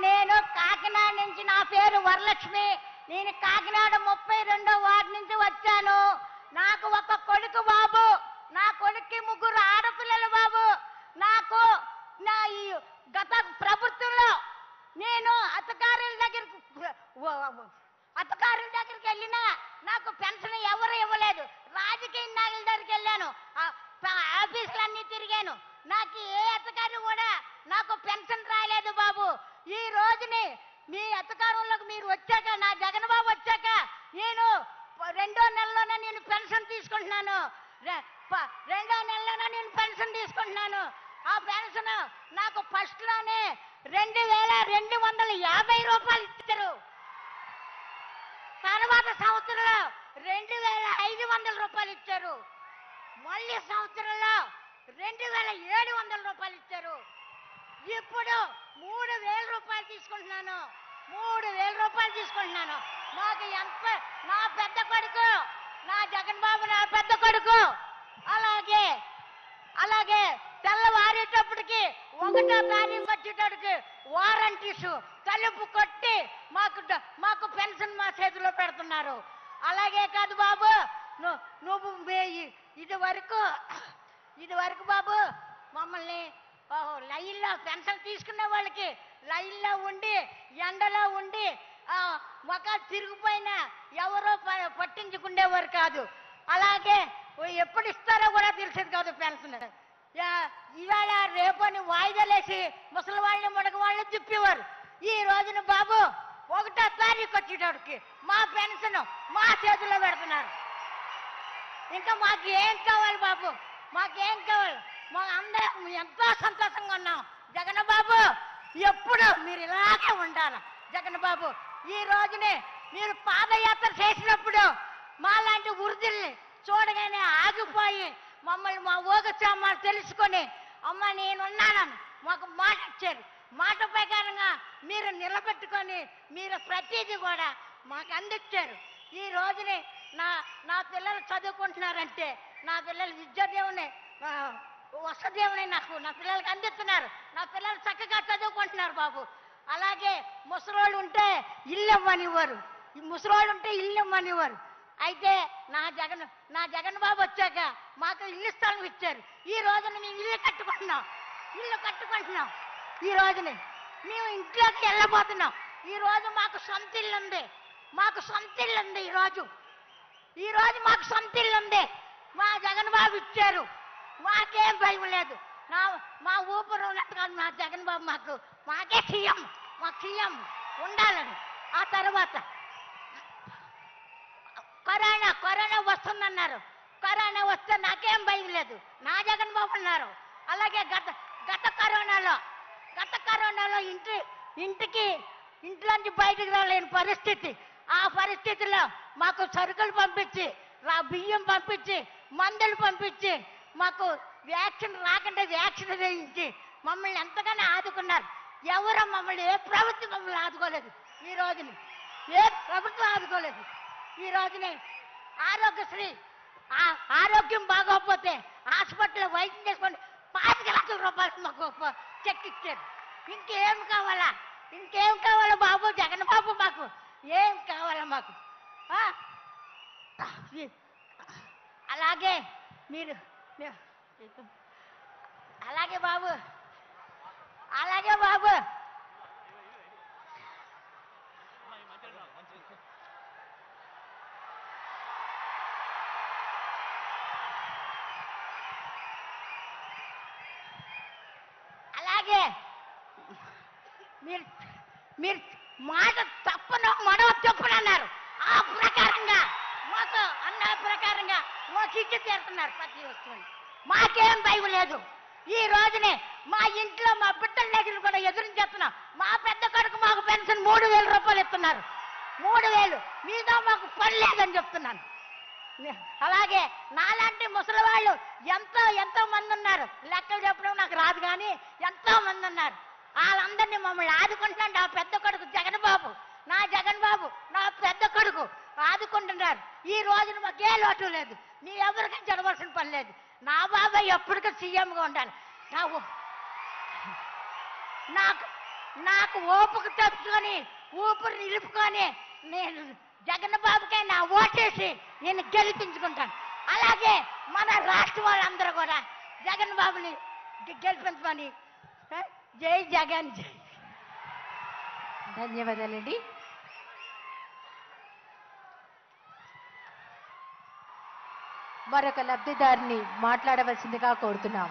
నేను కాకినాడ నుంచి, నా పేరు వరలక్ష్మి. నేను కాకినాడ 32వ వార్డు నుంచి వచ్చాను. నాకు ఒక కొడుకు బాబు. నా కొడుక్కి 3 ఆడపిల్లలు బాబు. నాకు నా ఈ గత ప్రభుత్వంలో నేను అధికారుల దగ్గరికి వెళ్ళినా నాకు పెన్షన్ ఎవరు ఇవ్వలేదు. రాజకీయ నాయకుల దగ్గరికి వెళ్ళాను, ఆఫీసులన్నీ తిరిగాను. నాకు ఏ అధికారి కూడా నాకు పెన్షన్ రాలేదు బాబు. ఈ రోజుని మీ అధికారంలోకి మీరు వచ్చాక, నా జగన్ బాబు వచ్చాక నేను 2వ నెలలోనే నేను పెన్షన్ తీసుకుంటున్నాను. 2వ నెలలోనే నేను పెన్షన్ తీసుకుంటున్నాను. ఆ పెన్షన్ నాకు ఫస్ట్ లోనే 2250 రూపాయలు ఇచ్చారు. తర్వాత సంవత్సరంలో 2500 రూపాయలు ఇచ్చారు. మళ్ళీ సంవత్సరంలో 2700 రూపాయలు ఇచ్చారు. ఇప్పుడు 3000 రూపాయలు తీసుకుంటున్నాను. 3000 రూపాయలు తీసుకుంటున్నాను. మాకు ఎంత, నా పెద్ద కొడుకు, నా జగన్ బాబు నా పెద్ద కొడుకు, అలాగే తెల్లవారేటప్పటికి 1వ తారీఖు వచ్చేటప్పటికి వారంటీసు తలుపు కొట్టి మాకు పెన్షన్ మా చేతిలో పెడుతున్నారు. అలాగే కాదు బాబు, నువ్వు ఇది వరకు బాబు మమ్మల్ని లైన్లో పెన్షన్ తీసుకునే వాళ్ళకి లైన్లో ఉండి, ఎండలో ఉండి, మొక్కలు తిరిగిపోయినా ఎవరో పట్టించుకునేవారు కాదు. అలాగే ఎప్పుడు ఇస్తారో కూడా తెలిసేది కాదు పెన్షన్. ఇవాళ రేపని వాయిదాలేసి ముసలి వాళ్ళని మడక వాళ్ళని తిప్పేవారు. ఈ రోజున బాబు 1వ తారీఖు వచ్చేటప్పటికి మా పెన్షన్ మా చేతిలో పెడుతున్నారు. ఇంకా మాకు ఏం కావాలి బాబు? మాకేం కావాలి? మా అందరం ఎంతో సంతోషంగా ఉన్నాం. జగన్ బాబు ఎప్పుడు మీరు ఇలాగే ఉండాలి. జగన్ బాబు ఈ రోజునే మీరు పాదయాత్ర చేసినప్పుడు మాలాంటి వృద్ధుల్ని చూడగానే ఆగిపోయి మమ్మల్ని మా ఊగచామాలు తెలుసుకొని, అమ్మ నేనున్నానని మాకు మాట ఇచ్చారు. మాట ప్రకారంగా మీరు నిలబెట్టుకొని మీరు ప్రతిదీ కూడా మాకు అందించారు. ఈ రోజునే నా పిల్లలు చదువుకుంటున్నారంటే నా పిల్లలు విద్యాదేవుని వసదేవుని నా పిల్లలకి అందిస్తున్నారు. నా పిల్లలు చక్కగా చదువుకుంటున్నారు బాబు. అలాగే ముసలోళ్ళు ఉంటే ఇల్లు ఇవ్వనివ్వరు. ఈ ముసలోళ్ళు ఉంటే ఇల్లు ఇవ్వనివ్వరు. అయితే నా జగన్ బాబు వచ్చాక మాకు ఇల్లు స్థలం ఇచ్చారు. ఈ రోజున మేము ఇల్లు కట్టుకుంటున్నాం. ఈ రోజుని మేము ఇంట్లోకి వెళ్ళబోతున్నాం. ఈ రోజు మాకు సొంత ఇల్లు ఉంది. ఈ రోజు మాకు సొంత ఇల్లు ఉంది. మా జగన్ బాబు ఇచ్చారు. మాకేం భయం లేదు. మా ఊపిరి ఉన్నట్టుగా మా జగన్ బాబు మాకే సీఎం ఉండాలని. ఆ తర్వాత కరోనా వస్తుందన్నారు. కరోనా వస్తే నాకేం భయం లేదు. నా జగన్ బాబు ఉన్నారు. అలాగే గత కరోనాలో ఇంట్లోంచి బయటకు రాలేని పరిస్థితి. ఆ పరిస్థితిలో మాకు సరుకులు పంపించి, బియ్యం పంపించి, మందులు పంపించి, మాకు వ్యాక్సిన్ రాకుండా వ్యాక్సిన్ వేయించి మమ్మల్ని ఎంతగానో ఆదుకున్నారు. ఎవరో మమ్మల్ని ఏ ప్రభుత్వం మమ్మల్ని ఆదుకోలేదు. ఈ రోజుని ఏ ప్రభుత్వం ఆదుకోలేదు. ఈ రోజునే ఆరోగ్యశ్రీ, ఆరోగ్యం బాగోకపోతే హాస్పిటల్లో వైద్యం చేసుకోండి 25 లక్షల రూపాయలు మాకు చెక్ ఇచ్చారు. ఇంకేం కావాలా బాబు? జగన్ బాబు మాకు ఏం కావాలా మాకు? అలాగే మీరు అలాగే బాబు అలాగే మీరు మాట తప్పను మడవ తప్పును అన్నారు. ఆ ప్రకారంగా మాకు అన్న ప్రకారంగా మాకు ఇచ్చి తీరుతున్నారు ప్రతి వస్తువుని. మాకేం భయం లేదు. ఈ రోజునే మా ఇంట్లో మా బిడ్డల దగ్గర కూడా ఎదురించేస్తున్నాం. మా పెద్ద కొడుకు మాకు పెన్షన్ 3000 రూపాయలు ఇస్తున్నారు. 3000 మీతో మాకు పని లేదని చెప్తున్నాను. అలాగే నాలాంటి ముసలి వాళ్ళు ఎంతో మంది ఉన్నారు. లెక్కలు చెప్పడం నాకు రాదు కానీ ఎంతో మంది ఉన్నారు. వాళ్ళందరినీ మమ్మల్ని ఆదుకుంటున్నాడు నా పెద్ద కొడుకు జగన్ బాబు. నా పెద్ద కొడుకు ఆదుకుంటున్నారు. ఈ రోజున మాకే లోటు లేదు. మీ ఎవరికి జరగవలసిన పని లేదు. నా బాబాయ్ ఎప్పటికీ సీఎంగా ఉండాలి. నాకు ఓపిక తెచ్చుకొని ఊపిరి నిలుపుకొని నేను జగన్ బాబుకే నా ఓటేసి నేను గెలిపించుకుంటాను. అలాగే మన రాష్ట్ర వాళ్ళందరూ కూడా జగన్ బాబుని గెలిపించమని. జై జగన్ జై. ధన్యవాదాలండి. మరొక లబ్ధిదారిని మాట్లాడవలసిందిగా కోరుతున్నాం.